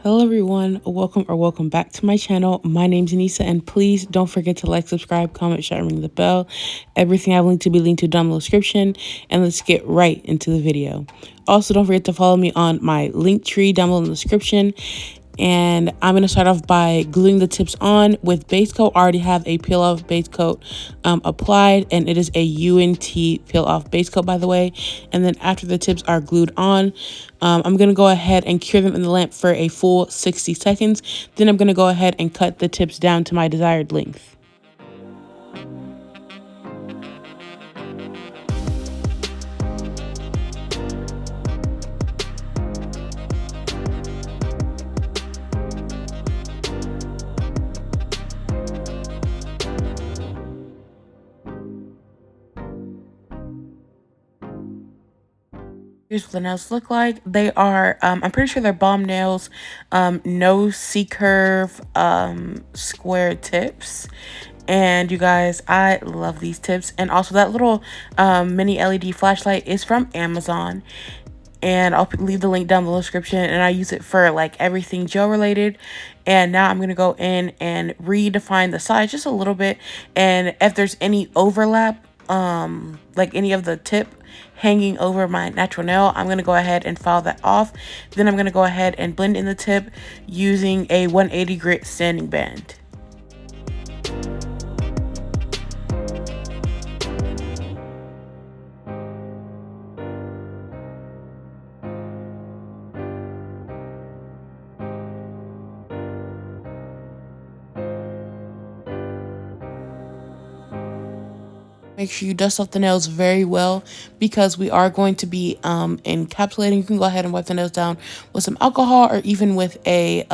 Hello everyone, welcome back to my channel. My name's Anisa, and please don't forget to like, subscribe, comment, share, and ring the bell. Everything I've linked to be linked to down in the description, and let's get right into the video. Also, don't forget to follow me on my link tree down below in the description. And I'm going to start off by gluing the tips on with base coat. I already have a peel off base coat applied, and it is a UNT peel off base coat, by the way. And then after the tips are glued on, I'm going to go ahead and cure them in the lamp for a full 60 seconds. Then I'm going to go ahead and cut the tips down to my desired length. Here's what the nails look like. They are, I'm pretty sure they're bomb nails, no C-curve, square tips. And you guys, I love these tips. And also that little mini LED flashlight is from Amazon. And I'll leave the link down in the description. And I use it for like everything gel related. And now I'm going to go in and redefine the size just a little bit. And if there's any overlap, like any of the tip hanging over my natural nail, I'm going to go ahead and file that off. Then I'm going to go ahead and blend in the tip using a 180 grit sanding band. Make sure you dust off the nails very well because we are going to be encapsulating. You can go ahead and wipe the nails down with some alcohol or even with a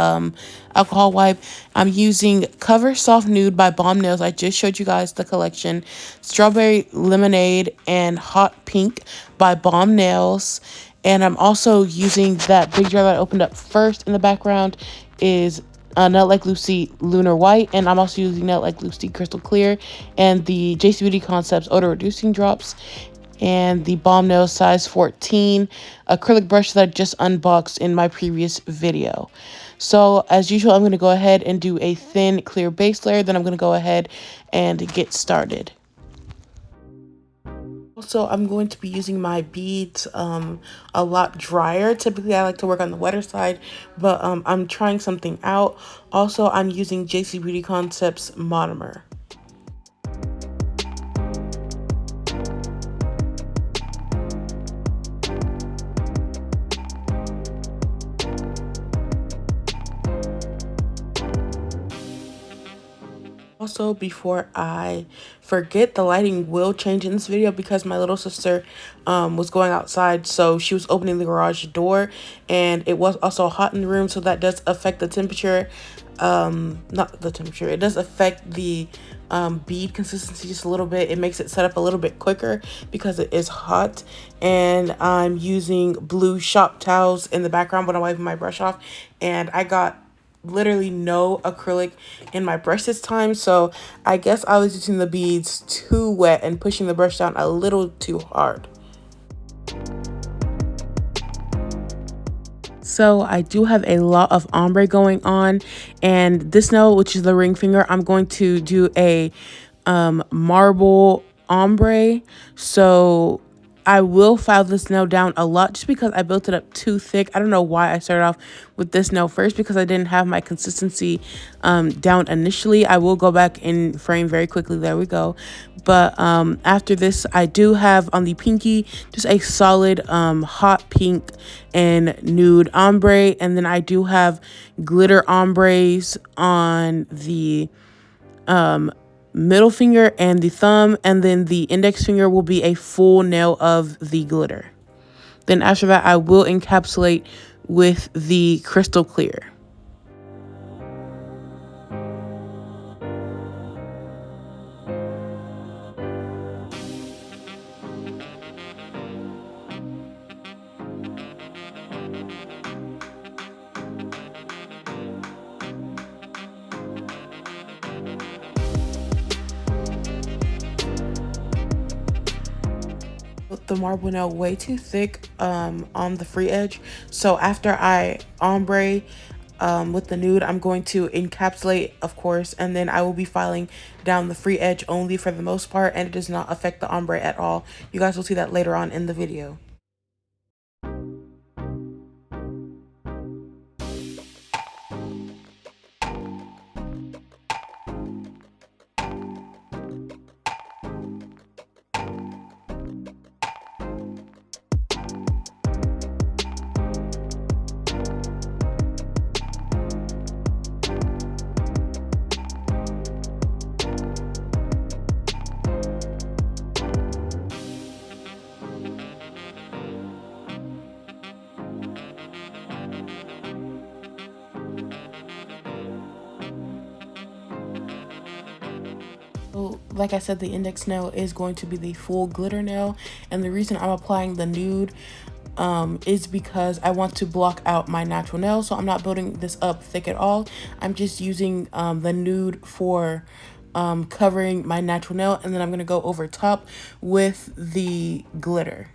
alcohol wipe. I'm using Cover Soft Nude by Bomb Nails. I just showed you guys the collection. Strawberry Lemonade and Hot Pink by Bomb Nails. And I'm also using that big jar that I opened up first in the background is Nut Like Lucy Lunar White, and I'm also using Nut Like Lucy Crystal Clear and the JC Beauty Concepts Odor Reducing Drops and the Bomb Nails size 14 acrylic brush that I just unboxed in my previous video. So as usual, I'm going to go ahead and do a thin clear base layer. Then I'm going to go ahead and get started. Also, I'm going to be using my beads a lot drier. Typically, I like to work on the wetter side, but I'm trying something out. Also, I'm using JC Beauty Concepts Monomer. Also, before I forget, the lighting will change in this video because my little sister was going outside, so she was opening the garage door, and it was also hot in the room, so that does affect the temperature. Not the temperature, it does affect the bead consistency just a little bit. It makes it set up a little bit quicker because it is hot. And I'm using blue shop towels in the background when I'm wiping my brush off, and I got literally no acrylic in my brush this time, so I guess I was using the beads too wet and pushing the brush down a little too hard. So I do have a lot of ombre going on, and this nail, which is the ring finger, I'm going to do a marble ombre. So I will file this nail down a lot just because I built it up too thick. I don't know why I started off with this nail first, because I didn't have my consistency down initially. I will go back in frame very quickly. There we go. But after this, I do have on the pinky just a solid hot pink and nude ombre. And then I do have glitter ombres on the middle finger and the thumb, and then the index finger will be a full nail of the glitter. Then after that, I will encapsulate with the crystal clear. The marble nail way too thick on the free edge, so after I ombre with the nude, I'm going to encapsulate, of course, and then I will be filing down the free edge only for the most part, and it does not affect the ombre at all. You guys will see that later on in the video. So, like I said, the index nail is going to be the full glitter nail, and the reason I'm applying the nude is because I want to block out my natural nail. So I'm not building this up thick at all. I'm just using the nude for covering my natural nail, and then I'm gonna go over top with the glitter.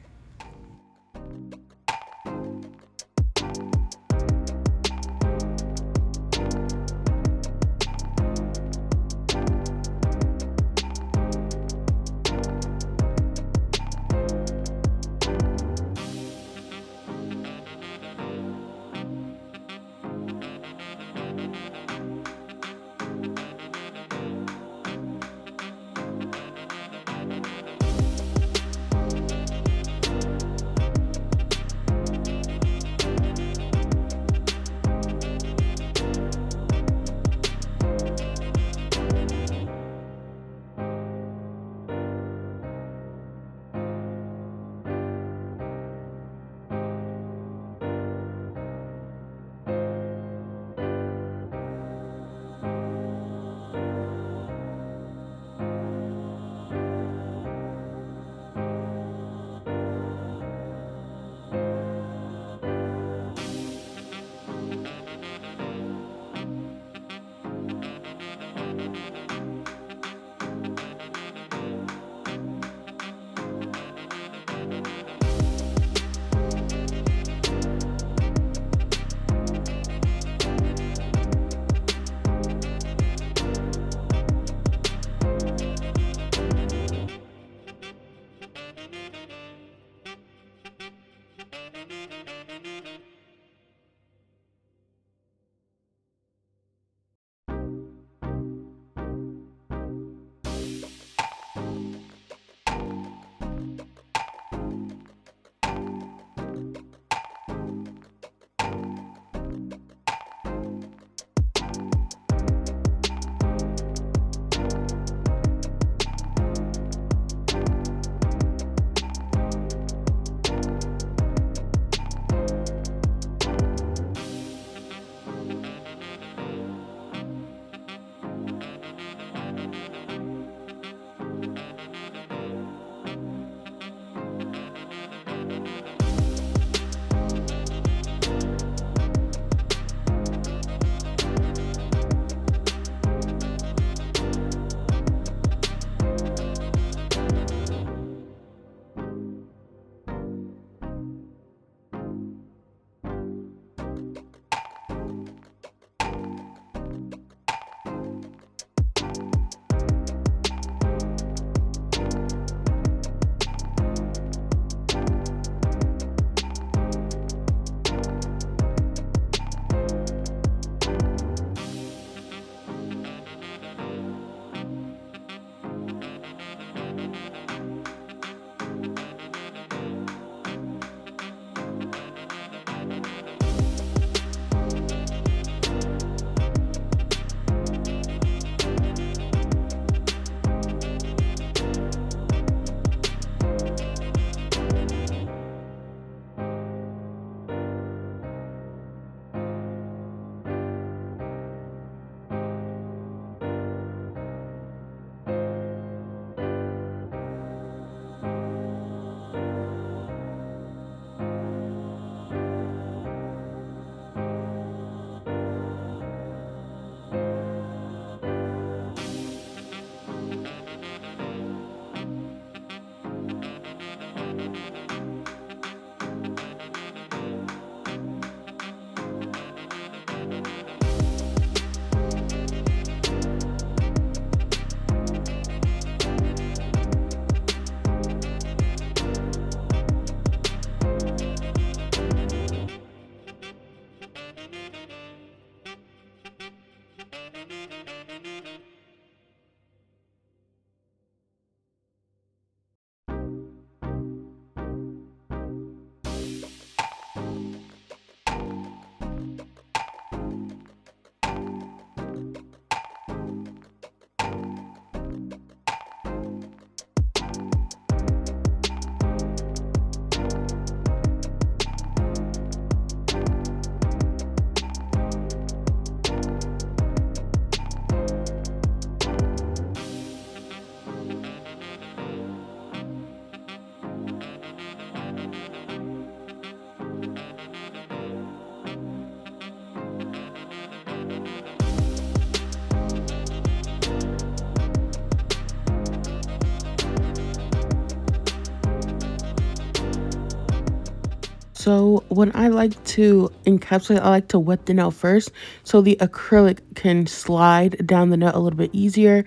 So when I like to encapsulate, I like to wet the nail first so the acrylic can slide down the nail a little bit easier.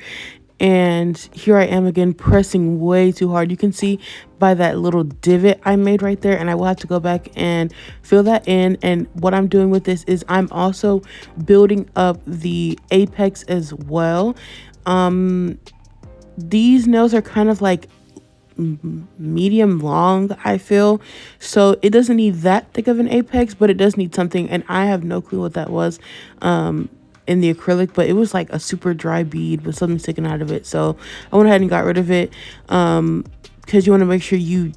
And here I am again pressing way too hard. You can see by that little divot I made right there, and I will have to go back and fill that in. And what I'm doing with this is I'm also building up the apex as well. These nails are kind of like medium long, I feel, so it doesn't need that thick of an apex, but it does need something, and I have no clue what that was in the acrylic, but it was like a super dry bead with something sticking out of it, so I went ahead and got rid of it because you want to make sure you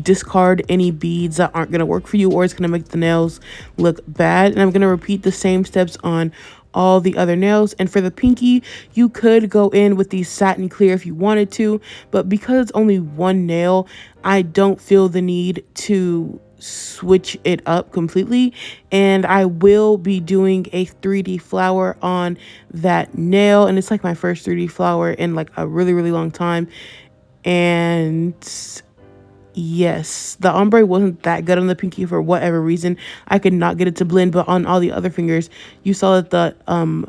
discard any beads that aren't going to work for you, or it's going to make the nails look bad. And I'm going to repeat the same steps on all the other nails. And for the pinky, you could go in with the satin clear if you wanted to, but because it's only one nail, I don't feel the need to switch it up completely. And I will be doing a 3D flower on that nail, and it's like my first 3D flower in like a really long time. And yes, the ombre wasn't that good on the pinky for whatever reason. I could not get it to blend, but on all the other fingers, you saw that the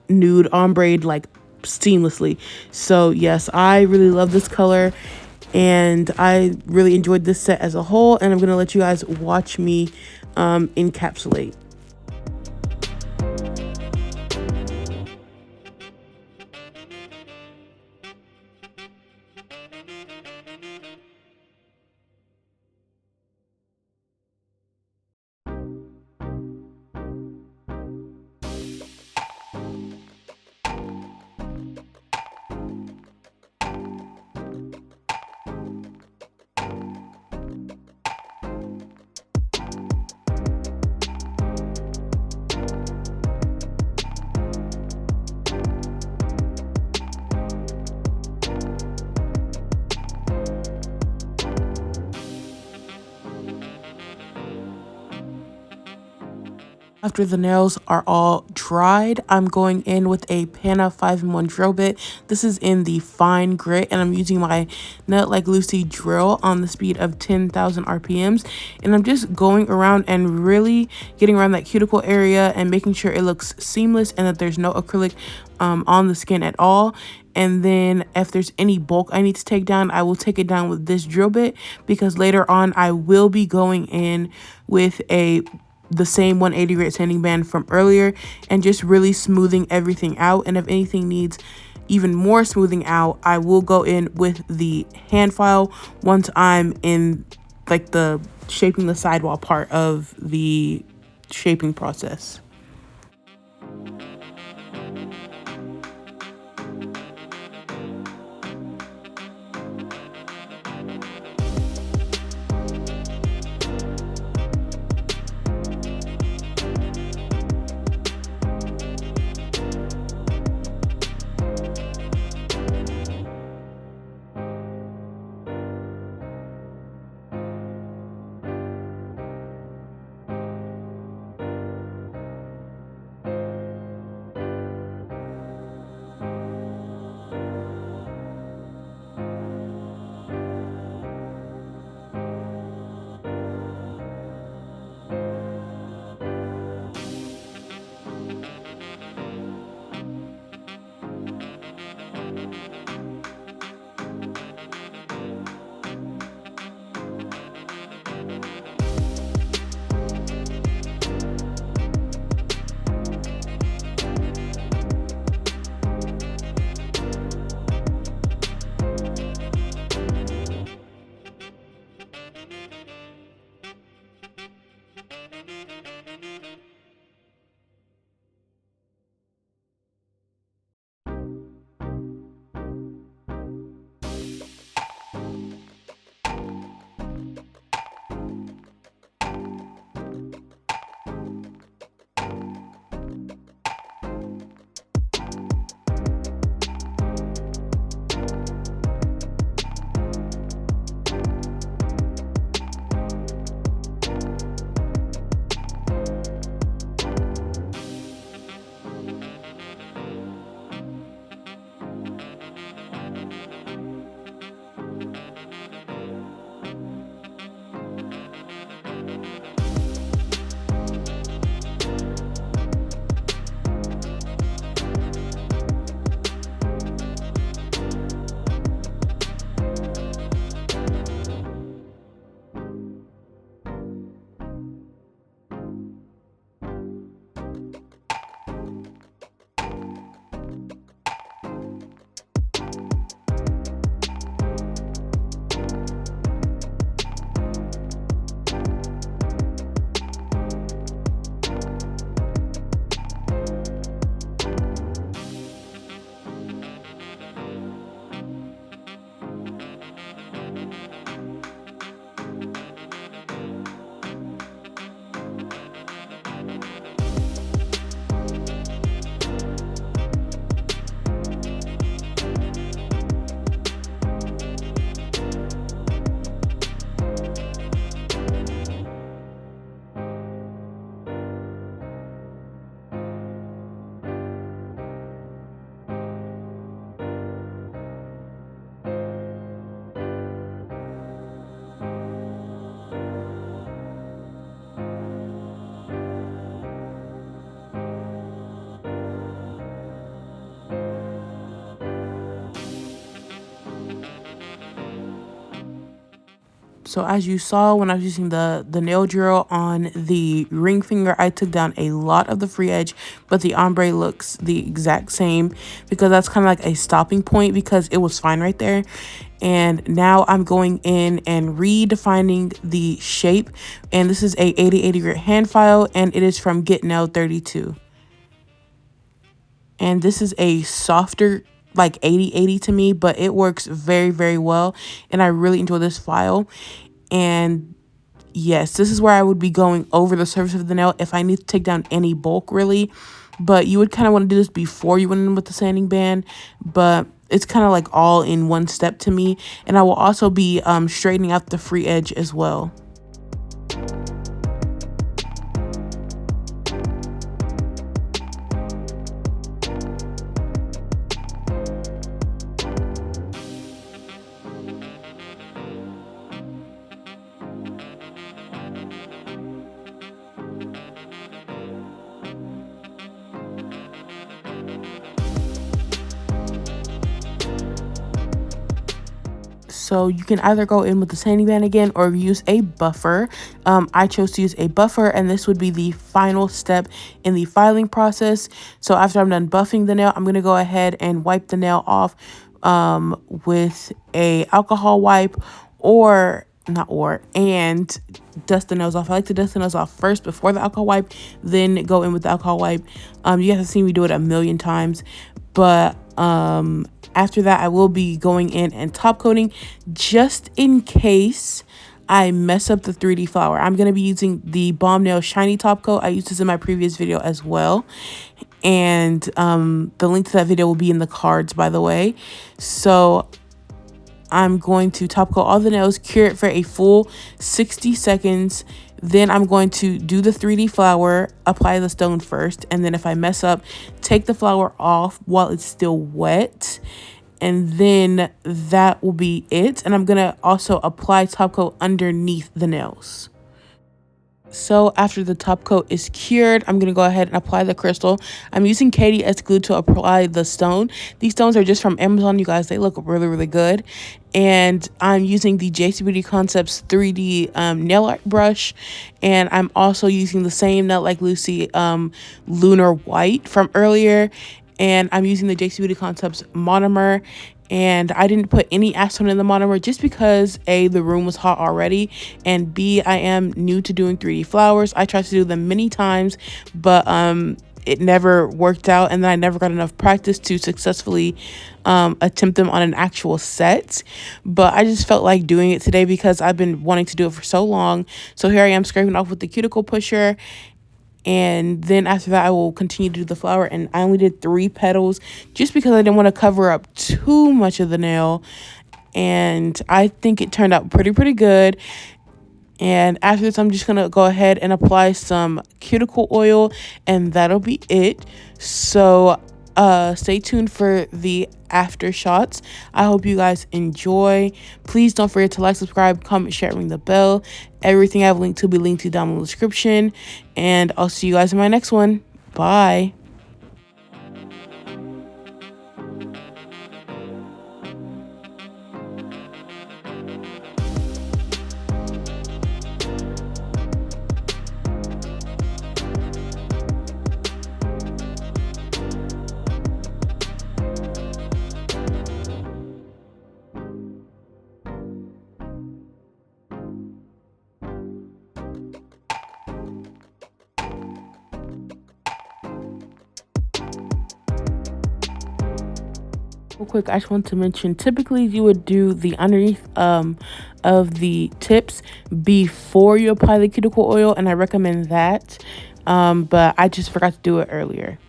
nude ombre like seamlessly. So yes, I really love this color, and I really enjoyed this set as a whole, and I'm gonna let you guys watch me encapsulate. After the nails are all dried, I'm going in with a Pana 5-in-1 drill bit. This is in the fine grit, and I'm using my Nut Like Lucy drill on the speed of 10,000 RPMs. And I'm just going around and really getting around that cuticle area and making sure it looks seamless and that there's no acrylic on the skin at all. And then if there's any bulk I need to take down, I will take it down with this drill bit, because later on I will be going in with the same 180 grit sanding band from earlier and just really smoothing everything out. And if anything needs even more smoothing out, I will go in with the hand file once I'm in like the shaping the sidewall part of the shaping process. So as you saw when I was using the nail drill on the ring finger, I took down a lot of the free edge, but the ombre looks the exact same because that's kind of like a stopping point because it was fine right there. And now I'm going in and redefining the shape. And this is a 8080 grit hand file, and it is from Get Nail 32. And this is a softer like 8080 to me, but it works very, very well. And I really enjoy this file. And yes, this is where I would be going over the surface of the nail if I need to take down any bulk really. But you would kind of want to do this before you went in with the sanding band. But it's kind of like all in one step to me. And I will also be straightening out the free edge as well. So you can either go in with the sanding band again or use a buffer. I chose to use a buffer, and this would be the final step in the filing process. So after I'm done buffing the nail, I'm going to go ahead and wipe the nail off with a alcohol wipe and dust the nails off. I like to dust the nails off first before the alcohol wipe, then go in with the alcohol wipe. You guys have seen me do it a million times, but after that, I will be going in and top coating just in case I mess up the 3D flower. I'm going to be using the Balm Nail Shiny Top Coat. I used this in my previous video as well. And the link to that video will be in the cards, by the way. So I'm going to top coat all the nails, cure it for a full 60 seconds. Then I'm going to do the 3D flower, apply the stone first, and then if I mess up, take the flower off while it's still wet. And then that will be it. And I'm going to also apply top coat underneath the nails. So after the top coat is cured, I'm going to go ahead and apply the crystal. I'm using KDS glue to apply the stone. These stones are just from Amazon, you guys. They look really, really good. And I'm using the JC Beauty Concepts 3D nail art brush. And I'm also using the same Nail Like Lucy Lunar White from earlier. And I'm using the JC Beauty Concepts monomer. And I didn't put any acetone in the monomer just because A, the room was hot already, and B, I am new to doing 3D flowers. I tried to do them many times, but it never worked out, and then I never got enough practice to successfully attempt them on an actual set. But I just felt like doing it today because I've been wanting to do it for so long. So here I am scraping off with the cuticle pusher. And then after that, I will continue to do the flower. And I only did 3 petals just because I didn't want to cover up too much of the nail. And I think it turned out pretty good. And after this, I'm just going to go ahead and apply some cuticle oil. And that'll be it. So stay tuned for the after shots. I hope you guys enjoy. Please don't forget to like, subscribe, comment, share, ring the bell. Everything I've linked to will be linked to down in the description. And I'll see you guys in my next one. Bye. Real quick, I just want to mention, typically you would do the underneath of the tips before you apply the cuticle oil, and I recommend that, but I just forgot to do it earlier.